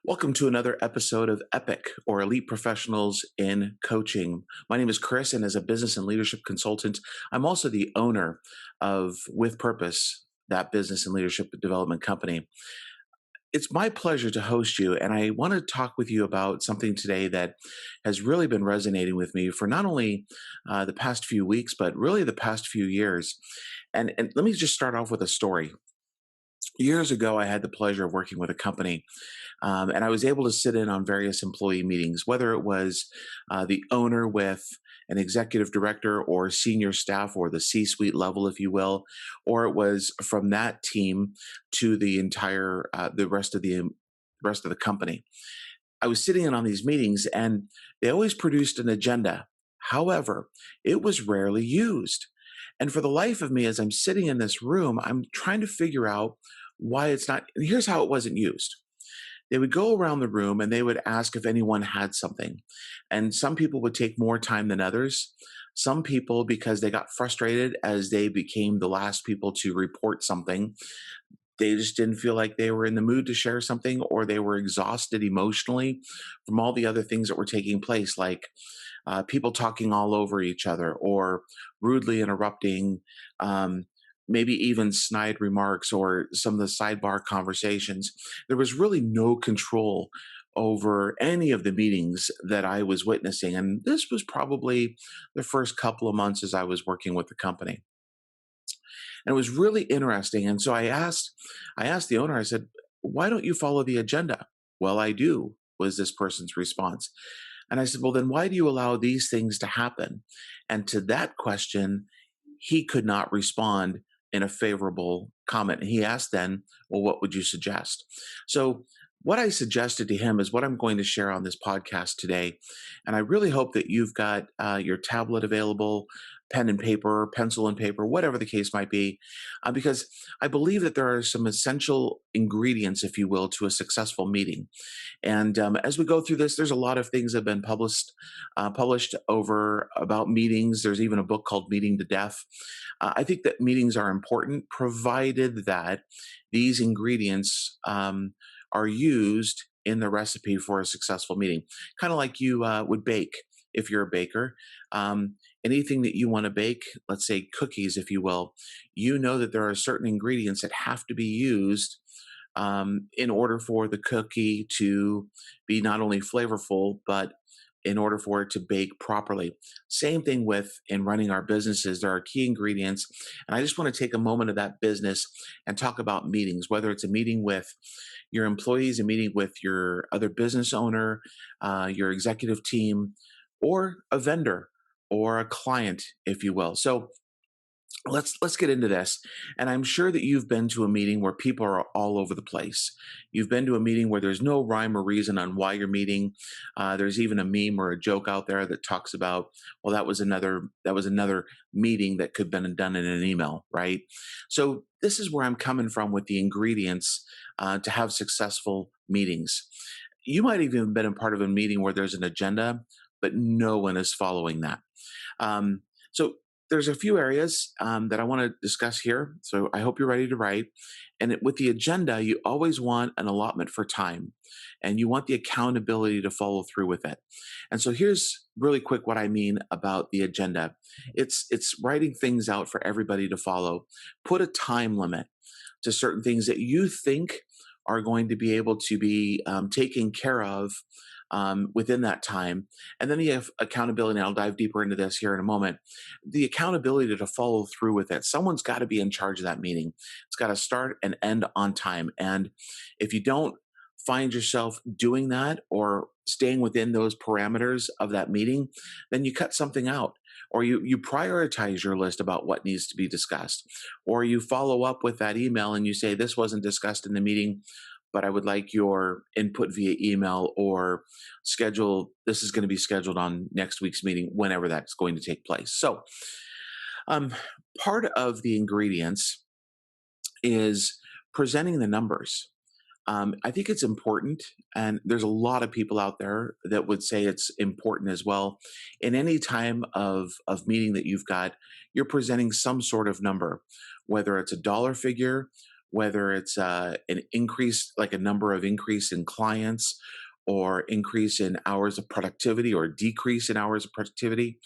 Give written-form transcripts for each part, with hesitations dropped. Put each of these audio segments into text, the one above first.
Welcome to another episode of EPIC, or Elite Professionals in Coaching. My name is Chris, and as a business and leadership consultant, I'm also the owner of With Purpose, that business and leadership development company. It's my pleasure to host you, and I want to talk with you about something today that has really been resonating with me for not only the past few weeks, but really the past few years. And let me just start off with a story. Years ago, I had the pleasure of working with a company, and I was able to sit in on various employee meetings, whether it was the owner with an executive director or senior staff or the C suite level, if you will, or it was from that team to the entire, rest of the company. I was sitting in on these meetings and they always produced an agenda. However, it was rarely used. And for the life of me, as I'm sitting in this room, I'm trying to figure out why it's not. Here's how it wasn't used. They would go around the room and they would ask if anyone had something. And some people would take more time than others. Some people, because they got frustrated as they became the last people to report something, they just didn't feel like they were in the mood to share something, or they were exhausted emotionally from all the other things that were taking place, like people talking all over each other or rudely interrupting, maybe even snide remarks or some of the sidebar conversations. There was really no control over any of the meetings that I was witnessing. And this was probably the first couple of months as I was working with the company. And it was really interesting. And so I asked the owner, I said, "Why don't you follow the agenda?" "Well, I do," was this person's response. And I said, "Well, then why do you allow these things to happen?" And to that question, he could not respond in a favorable comment. And he asked then, "Well, what would you suggest?" So what I suggested to him is what I'm going to share on this podcast today. And I really hope that you've got your tablet available, pen and paper, pencil and paper, whatever the case might be, because I believe that there are some essential ingredients, if you will, to a successful meeting. And as we go through this, there's a lot of things that have been published over about meetings. There's even a book called Meeting to Death. I think that meetings are important, provided that these ingredients are used in the recipe for a successful meeting. Kind of like you would bake if you're a baker. Anything that you want to bake, let's say cookies, if you will, you know that there are certain ingredients that have to be used in order for the cookie to be not only flavorful, but in order for it to bake properly. Same thing with in running our businesses, there are key ingredients. And I just want to take a moment of that business and talk about meetings, whether it's a meeting with your employees, a meeting with your other business owner, your executive team, or a vendor or a client, if you will. So let's get into this. And I'm sure that you've been to a meeting where people are all over the place. You've been to a meeting where there's no rhyme or reason on why you're meeting. There's even a meme or a joke out there that talks about, well, that was another meeting that could have been done in an email, right? So this is where I'm coming from with the ingredients to have successful meetings. You might even have been a part of a meeting where there's an agenda, but no one is following that. So there's a few areas that I want to discuss here. So I hope you're ready to write. And with the agenda, you always want an allotment for time, and you want the accountability to follow through with it. And so here's really quick what I mean about the agenda. It's writing things out for everybody to follow. Put a time limit to certain things that you think are going to be able to be taken care of within that time. And then you have accountability. And I'll dive deeper into this here in a moment. The accountability to follow through with it. Someone's got to be in charge of that meeting. It's got to start and end on time. And if you don't find yourself doing that or staying within those parameters of that meeting, then you cut something out. Or you prioritize your list about what needs to be discussed. Or you follow up with that email and you say, this wasn't discussed in the meeting, but I would like your input via email, or this is going to be scheduled on next week's meeting, whenever that's going to take place. So um, part of the ingredients is presenting the numbers. I think it's important, and there's a lot of people out there that would say it's important as well. In any time of meeting that you've got, you're presenting some sort of number, whether it's a dollar figure, whether it's an increase, like a number of increase in clients, or increase in hours of productivity, or decrease in hours of productivity,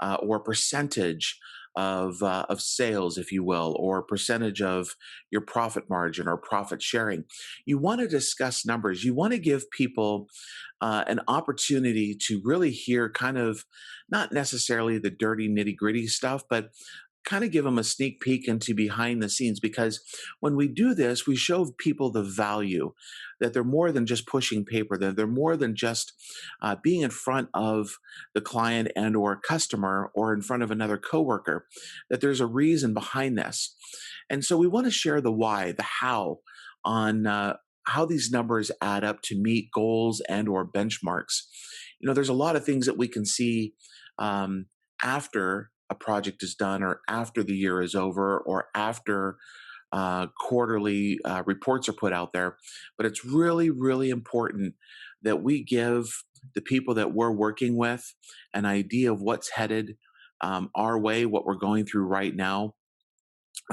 or percentage of sales, if you will, or percentage of your profit margin or profit sharing. You want to discuss numbers. You want to give people an opportunity to really hear kind of not necessarily the dirty nitty gritty stuff, but kind of give them a sneak peek into behind the scenes, because when we do this, we show people the value that they're more than just pushing paper, that they're more than just being in front of the client and or customer, or in front of another coworker, that there's a reason behind this. And so we want to share the why, the how, on how these numbers add up to meet goals and or benchmarks. There's a lot of things that we can see after a project is done, or after the year is over, or after quarterly reports are put out there. But it's really, really important that we give the people that we're working with an idea of what's headed our way, what we're going through right now,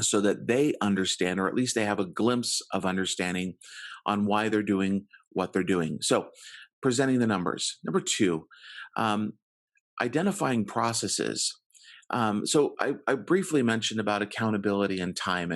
so that they understand, or at least they have a glimpse of understanding on why they're doing what they're doing. So, presenting the numbers. Number two, um, identifying processes. So I briefly mentioned about accountability and time,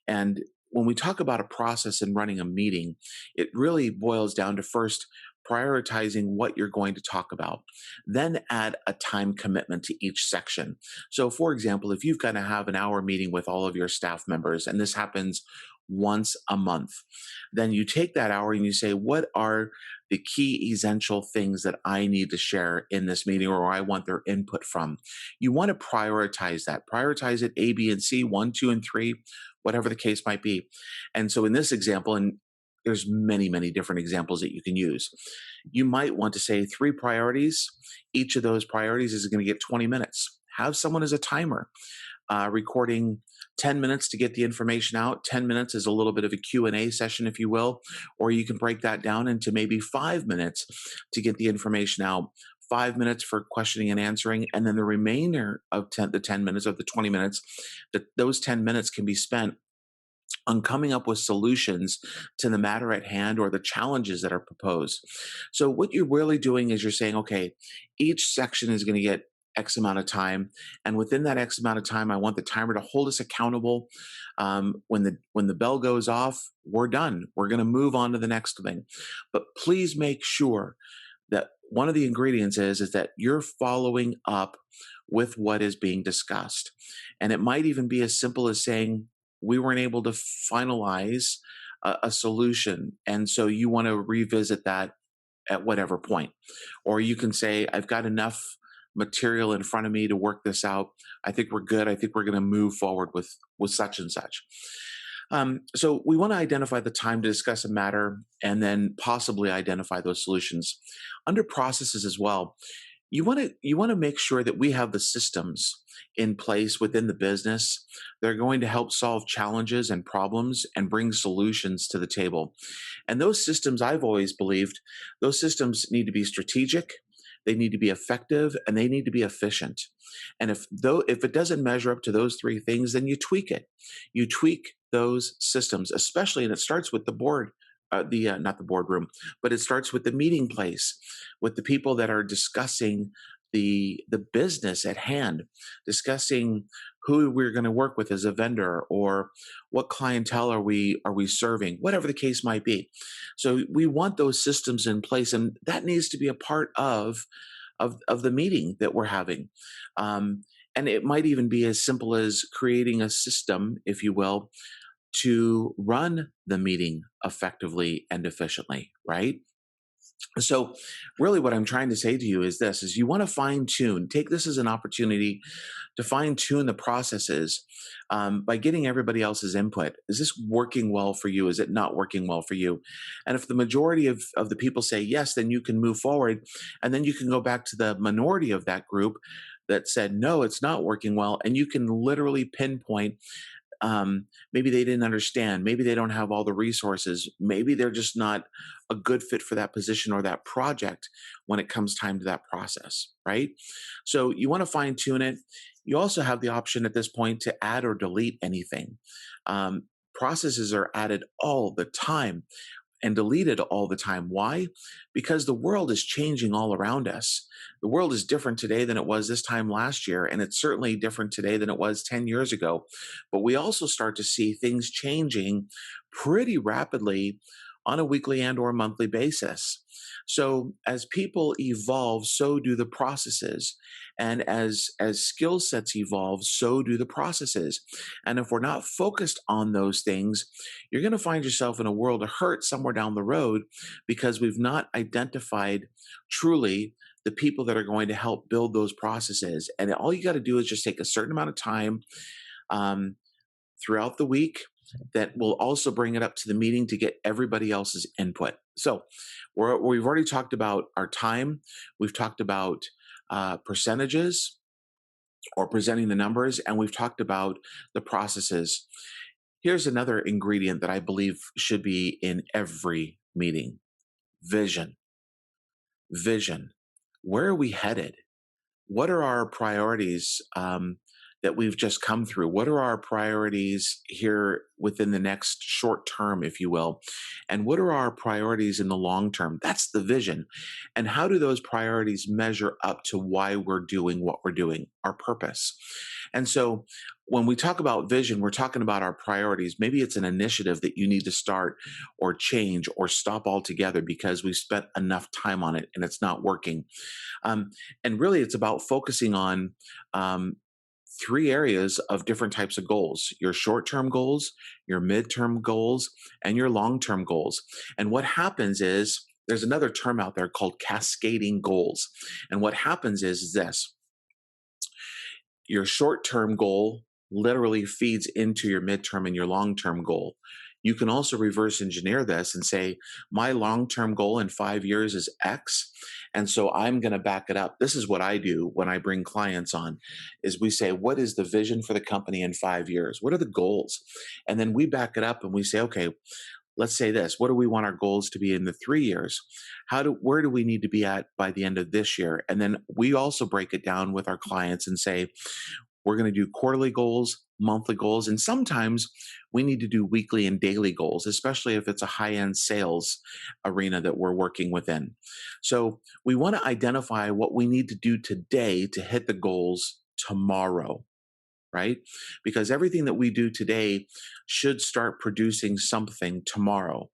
and when we talk about a process and running a meeting, it really boils down to first prioritizing what you're going to talk about, then add a time commitment to each section. So, for example, if you've got to have an hour meeting with all of your staff members, and this happens once a month, then you take that hour and you say, what are the key essential things that I need to share in this meeting, or I want their input from? You want to prioritize that. Prioritize it A, B, and C, one, two, and three, whatever the case might be. And so in this example, and there's many, many different examples that you can use, you might want to say three priorities. Each of those priorities is going to get 20 minutes. Have someone as a timer, recording 10 minutes to get the information out. 10 minutes is a little bit of a Q&A session, if you will, or you can break that down into maybe 5 minutes to get the information out. 5 minutes for questioning and answering, and then the remainder of the 10 minutes of the 20 minutes, those 10 minutes can be spent on coming up with solutions to the matter at hand, or the challenges that are proposed. So what you're really doing is you're saying, okay, each section is going to get X amount of time, and within that X amount of time, I want the timer to hold us accountable. When the bell goes off, we're done. We're going to move on to the next thing. But please make sure that one of the ingredients is that you're following up with what is being discussed. And it might even be as simple as saying, we weren't able to finalize a solution, and so you want to revisit that at whatever point. Or you can say, I've got enough material in front of me to work this out. I think we're good. I think we're going to move forward with such and such. So we want to identify the time to discuss a matter, and then possibly identify those solutions. Under processes as well, you want to make sure that we have the systems in place within the business. They're going to help solve challenges and problems and bring solutions to the table. And those systems, I've always believed, those systems need to be strategic, they need to be effective, and they need to be efficient. And if it doesn't measure up to those three things, then you tweak it. You tweak those systems, especially, and it starts with the board, the not the boardroom, but it starts with the meeting place, with the people that are discussing the business at hand, discussing who we're going to work with as a vendor, or what clientele are we serving, whatever the case might be. So we want those systems in place, and that needs to be a part of the meeting that we're having. And it might even be as simple as creating a system, if you will, to run the meeting effectively and efficiently, right? So really what I'm trying to say to you is this: is you want to fine tune, take this as an opportunity to fine tune the processes, by getting everybody else's input. Is this working well for you? Is it not working well for you? And if the majority of the people say yes, then you can move forward, and then you can go back to the minority of that group that said no, it's not working well, and you can literally pinpoint, maybe they didn't understand, maybe they don't have all the resources, maybe they're just not a good fit for that position or that project when it comes time to that process, right? So you want to fine tune it. You also have the option at this point to add or delete anything. um, Processes are added all the time and deleted all the time. Why? Because the world is changing all around us. The world is different today than it was this time last year, and it's certainly different today than it was 10 years ago. But we also start to see things changing pretty rapidly on a weekly and or monthly basis. So as people evolve, so do the processes. And as skill sets evolve, so do the processes. And if we're not focused on those things, you're going to find yourself in a world of hurt somewhere down the road because we've not identified truly the people that are going to help build those processes. And all you got to do is just take a certain amount of time um, throughout the week that will also bring it up to the meeting to get everybody else's input. So we've already talked about our time. We've talked about percentages or presenting the numbers, and we've talked about the processes. Here's another ingredient that I believe should be in every meeting: vision. Vision. Where are we headed? What are our priorities that we've just come through? What are our priorities here within the next short term, if you will? And what are our priorities in the long term? That's the vision. And how do those priorities measure up to why we're doing what we're doing, our purpose? And so when we talk about vision, we're talking about our priorities. Maybe it's an initiative that you need to start or change or stop altogether because we've spent enough time on it and it's not working. And really, it's about focusing on um, three areas of different types of goals: your short term goals, your midterm goals, and your long term goals. And what happens is, there's another term out there called cascading goals. And what happens is this: your short term goal literally feeds into your midterm and your long term goal. You can also reverse engineer this and say, my long term goal in 5 years is X. And so I'm going to back it up. This is what I do when I bring clients on: is we say, what is the vision for the company in 5 years? What are the goals? And then we back it up and we say, okay, let's say this: what do we want our goals to be in the 3 years? Where do we need to be at by the end of this year? And then we also break it down with our clients and say, we're going to do quarterly goals, monthly goals, and sometimes we need to do weekly and daily goals, especially if it's a high-end sales arena that we're working within. So we want to identify what we need to do today to hit the goals tomorrow, right? Because everything that we do today should start producing something tomorrow.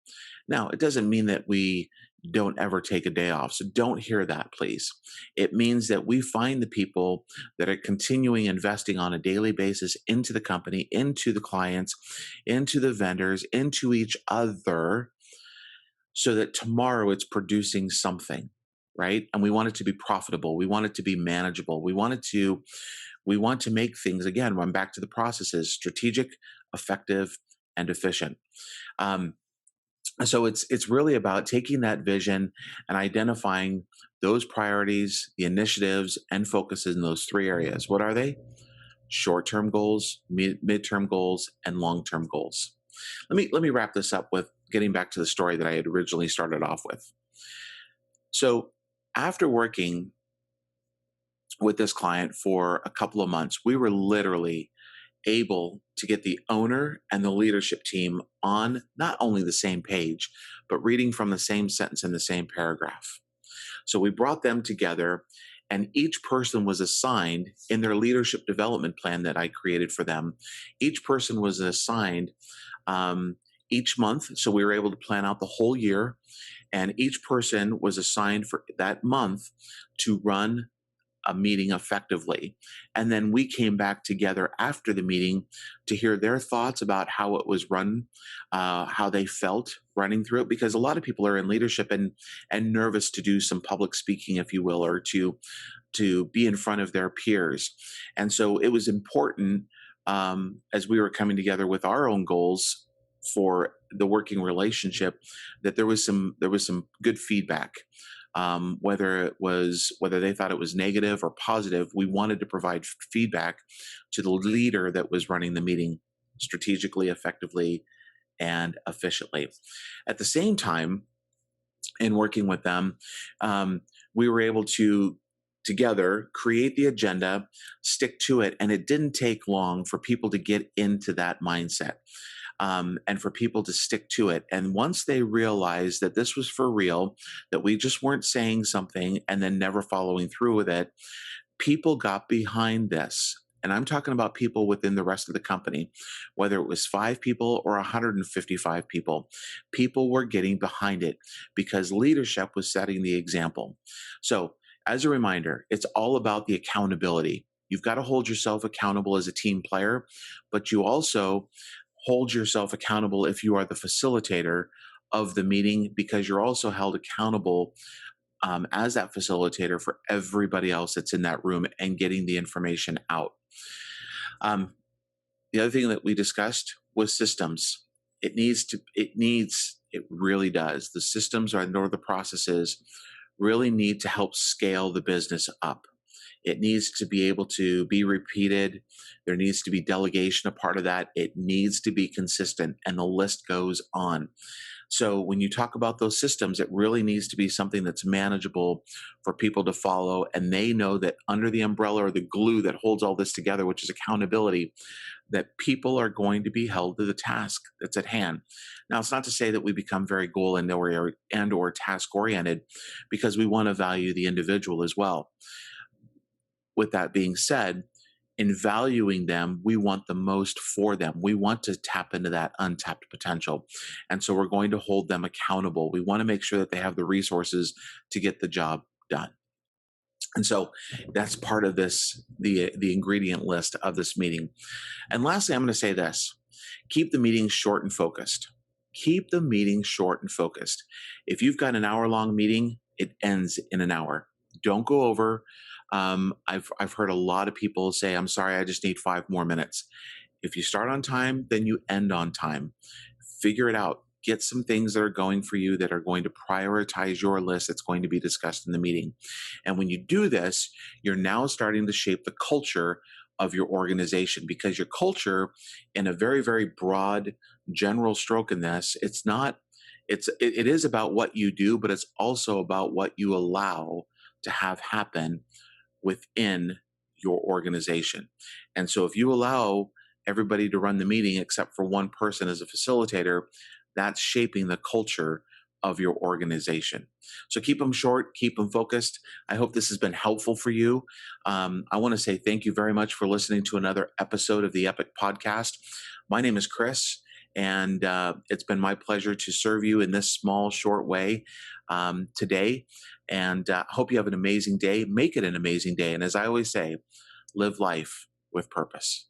Now, it doesn't mean that we don't ever take a day off. So don't hear that, please. It means that we find the people that are continuing investing on a daily basis into the company, into the clients, into the vendors, into each other, so that tomorrow it's producing something, right? And we want it to be profitable. We want it to be manageable. We want to make things, again, run back to the processes: strategic, effective, and efficient. Um, so it's really about taking that vision and identifying those priorities, the initiatives, and focuses in those three areas. What are they? Short-term goals, midterm goals, and long-term goals. Let me wrap this up with getting back to the story that I had originally started off with. So after working with this client for a couple of months, we were literally able to get the owner and the leadership team on not only the same page, but reading from the same sentence in the same paragraph. So we brought them together, and each person was assigned in their leadership development plan that I created for them. Each person was assigned each month. So we were able to plan out the whole year, and each person was assigned for that month to run a meeting effectively. And then we came back together after the meeting to hear their thoughts about how it was run, how they felt running through it, because a lot of people are in leadership and nervous to do some public speaking, if you will, or to be in front of their peers. And so it was important, as we were coming together with our own goals for the working relationship, that there was some good feedback. Whether they thought it was negative or positive, we wanted to provide feedback to the leader that was running the meeting strategically, effectively, and efficiently. At the same time, in working with them, we were able to together create the agenda, stick to it, and it didn't take long for people to get into that mindset. and for people to stick to it. And once they realized that this was for real, that we just weren't saying something and then never following through with it, people got behind this. And I'm talking about people within the rest of the company, whether it was 5 people or 155 people. People were getting behind it because leadership was setting the example. So, as a reminder, it's all about the accountability. You've got to hold yourself accountable as a team player, but you also hold yourself accountable if you are the facilitator of the meeting, because you're also held accountable as that facilitator for everybody else that's in that room and getting the information out. Um, the other thing that we discussed was systems. It really does. The systems or the processes really need to help scale the business up. It needs to be able to be repeated. There needs to be delegation a part of that. It needs to be consistent, and the list goes on. So when you talk about those systems, it really needs to be something that's manageable for people to follow. And they know that under the umbrella or the glue that holds all this together, which is accountability, that people are going to be held to the task that's at hand. Now, it's not to say that we become very goal and or task oriented, because we want to value the individual as well. With that being said, in valuing them, we want the most for them. We want to tap into that untapped potential. And so we're going to hold them accountable. We want to make sure that they have the resources to get the job done. And so that's part of the ingredient list of this meeting. And lastly, I'm going to say this: keep the meeting short and focused. Keep the meeting short and focused. If you've got an hour-long meeting, it ends in an hour. Don't go over. I've heard a lot of people say, "I'm sorry, I just need 5 more minutes." If you start on time, then you end on time. Figure it out. Get some things that are going for you, that are going to prioritize your list that's going to be discussed in the meeting. And when you do this, you're now starting to shape the culture of your organization, because your culture, in a very, very broad, general stroke in this, it is about what you do, but it's also about what you allow to have happen within your organization. And so if you allow everybody to run the meeting except for one person as a facilitator, that's shaping the culture of your organization. So keep them short, keep them focused. I hope this has been helpful for you. I want to say thank you very much for listening to another episode of the E.P.I.C podcast. My name is Chris, and it's been my pleasure to serve you in this small, short way today. And I hope you have an amazing day. Make it an amazing day. And as I always say, live life with purpose.